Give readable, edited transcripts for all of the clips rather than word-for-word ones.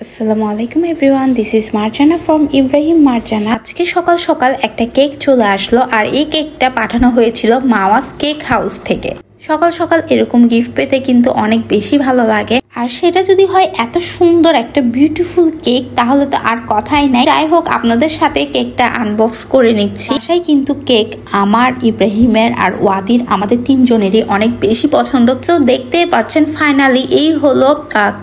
আসসালামু আলাইকুম everyone, this is Marjana from Ibrahim Marjana. আজকে সকাল সকাল একটা কেক চলে আসলো আর এই কেকটা পাঠানো হয়েছিল মাওয়াস কেক হাউস থেকে। সকাল সকাল এরকম গিফট পেতে কিন্তু অনেক বেশি ভালো লাগে, আর সেটা যদি হয় এত সুন্দর একটা বিউটিফুল কেক তাহলে তো আর কথাই নাই। যাই হোক, আপনাদের সাথে কেকটা আনবক্স করে নিচ্ছি। বাসায় কিন্তু কেক আমার, ইব্রাহিমের আর ওয়াদির, আমাদের তিনজনেরই অনেক বেশি পছন্দ। তো দেখতেই পাচ্ছেন ফাইনালি এই হলো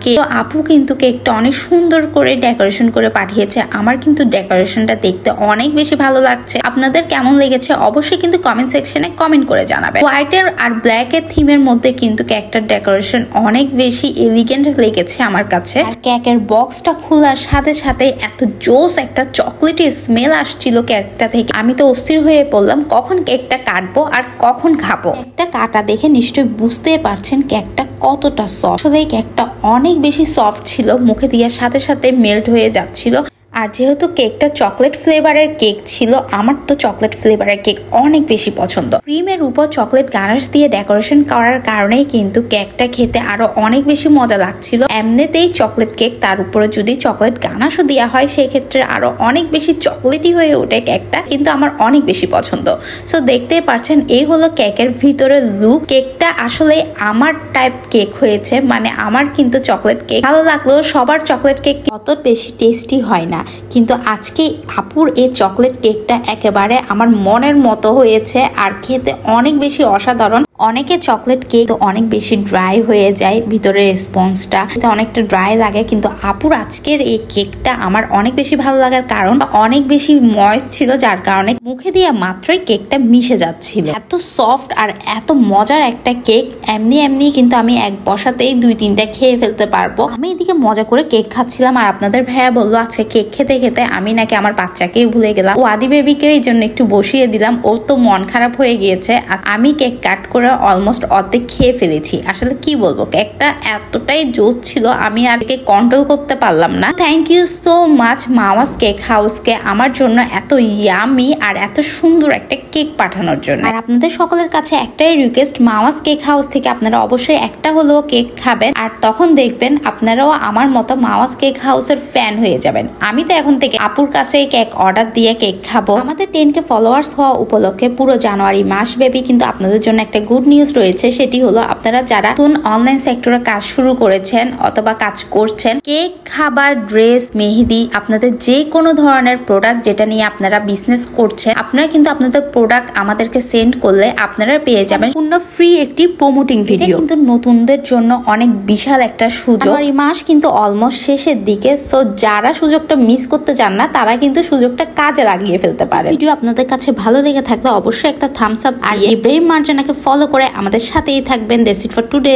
কেক। আপু কিন্তু কেকটা অনেক সুন্দর করে ডেকোরেশন করে পাঠিয়েছে। আমার কিন্তু ডেকোরেশনটা দেখতে অনেক বেশি ভালো লাগছে। আপনাদের কেমন লেগেছে অবশ্যই কিন্তু কমেন্ট সেকশনে কমেন্ট করে জানাবেন। হোয়াইটের আর ব্ল্যাক এর থিমের মধ্যে কিন্তু কেকটার ডেকোরেশন অনেক বেশি এলিগেন্ট লেগেছে আমার কাছে। আর কেকের বক্সটা খোলার সাথে সাথে এত জোস একটা চকলেটের স্মেল আসছিল কেকটা থেকে। আমি তো অস্থির হয়ে পড়লাম কখন কেকটা কাটবো আর কখন খাবো। কেকটা কাটা দেখে নিশ্চয়ই বুঝতেই পারছেন কেকটা কতটা সফট। আসলে কেকটা অনেক বেশি সফট ছিল, মুখে দেওয়ার সাথে সাথে মেল্ট হয়ে যাচ্ছিল। আর যেহেতু কেকটা চকলেট ফ্লেভারের কেক ছিল, আমার তো চকলেট ফ্লেভারের কেক অনেক বেশি পছন্দ। ক্রিমের উপর চকলেট গানাশ দিয়ে ডেকোরেশন করার কারণেই কিন্তু কেকটা খেতে আরো অনেক বেশি মজা লাগছিল। এমনিতেই চকলেট কেক, তার উপরে যদি চকলেট গানাশও দেওয়া হয় সেই ক্ষেত্রে আরো অনেক বেশি চকলেটি হয়ে ওঠে কেকটা, কিন্তু আমার অনেক বেশি পছন্দ। সো দেখতেই পারছেন এই হলো কেকের ভিতরে লুক। কেকটা আসলে আমার টাইপ কেক হয়েছে, মানে আমার কিন্তু চকলেট কেক ভালো লাগলো। সবার চকলেট কেক অত বেশি টেস্টি হয় না, কিন্তু আজকে আপুর এই চকলেট কেকটা একেবারে আমার মনের মতো হয়েছে আর খেতে অনেক বেশি অসাধারণ। অনেকে চকলেট কেক তো অনেক বেশি ড্রাই হয়ে যায়, ভিতরের রেসপন্সটা অনেকটা ড্রাই লাগে, কিন্তু আপুর আজকের এই কেকটা আমার অনেক বেশি ভালো লাগার কারণ অনেক বেশি ময়েস্ট ছিল, যার কারণে মুখে দিয়ে মাত্রই কেকটা মিশে যাচ্ছিল। এত সফট আর এত মজার একটা কেক, এমনি এমনি কিন্তু আমি এক বসাতেই 2-3টা খেয়ে ফেলতে পারবো। আমি এদিকে মজা করে কেক খাচ্ছিলাম আর আপনাদের ভাইয়া বললো আজকে কেক খেতে খেতে আমি নাকি আমার বাচ্চাকেই ভুলে গেলাম। ও আদি বেবিকে এই জন্য একটু বসিয়ে দিলাম, ওর তো মন খারাপ হয়ে গিয়েছে। আর আমি কেক কাট করে অলমোস্ট অর্ধেক খেয়ে ফেলেছি। আসলে কি বলবো, কেকটা এতটাই জোস ছিল আমি আর কেক কন্ট্রোল করতে পারলাম না। Thank you so much Mawa's cake হাউসকে আমার জন্য এত ইয়ামি আর এত সুন্দর একটা কেক পাঠানোর জন্য। আর আপনাদের সকলের কাছে একটাই রিকোয়েস্ট, মাওয়াস কেক হাউস থেকে আপনারা অবশ্যই একটা হলেও কেক খাবেন, আর তখন দেখবেন আপনারাও আমার মতো মাওয়াস কেক হাউসের ফ্যান হয়ে যাবেন। আমি তো এখন থেকে আপুর কাছে কেক অর্ডার দিয়ে কেক খাবো। আমাদের 10K ফলোয়ার্স হওয়া উপলক্ষে পুরো জানুয়ারি মাস ব্যাপী কিন্তু আপনাদের জন্য একটা গুড নিউজ রয়েছে। সেটি হলো আপনারা যারা নতুন অনলাইন সেক্টরে কাজ শুরু করেছেন অথবা কাজ করছেন, কেক, খাবার, ড্রেস, মেহেদি, আপনাদের যে কোনো ধরনের প্রোডাক্ট যেটা নিয়ে আপনারা বিজনেস করছেন, আপনারা কিন্তু আপনাদের প্রোডাক্ট আমাদেরকে সেন্ড করলে আপনারা পেয়ে যাবেন পূর্ণ ফ্রি একটি প্রমোটিং ভিডিও। কিন্তু নতুনদের জন্য অনেক বিশাল একটা সুযোগ। এই মাস কিন্তু অলমোস্ট শেষের দিকে, সো যারা সুযোগটা মিস করতে চান না তারা কিন্তু সুযোগটা কাজে লাগিয়ে ফেলতে পারে। ভিডিও আপনাদের কাছে ভালো লেগে থাকলে অবশ্যই একটা থামস আপ আর ইব্রাহিম মার্জানাকে ফলো করে আমাদের সাথেই থাকবেন। That's it for today.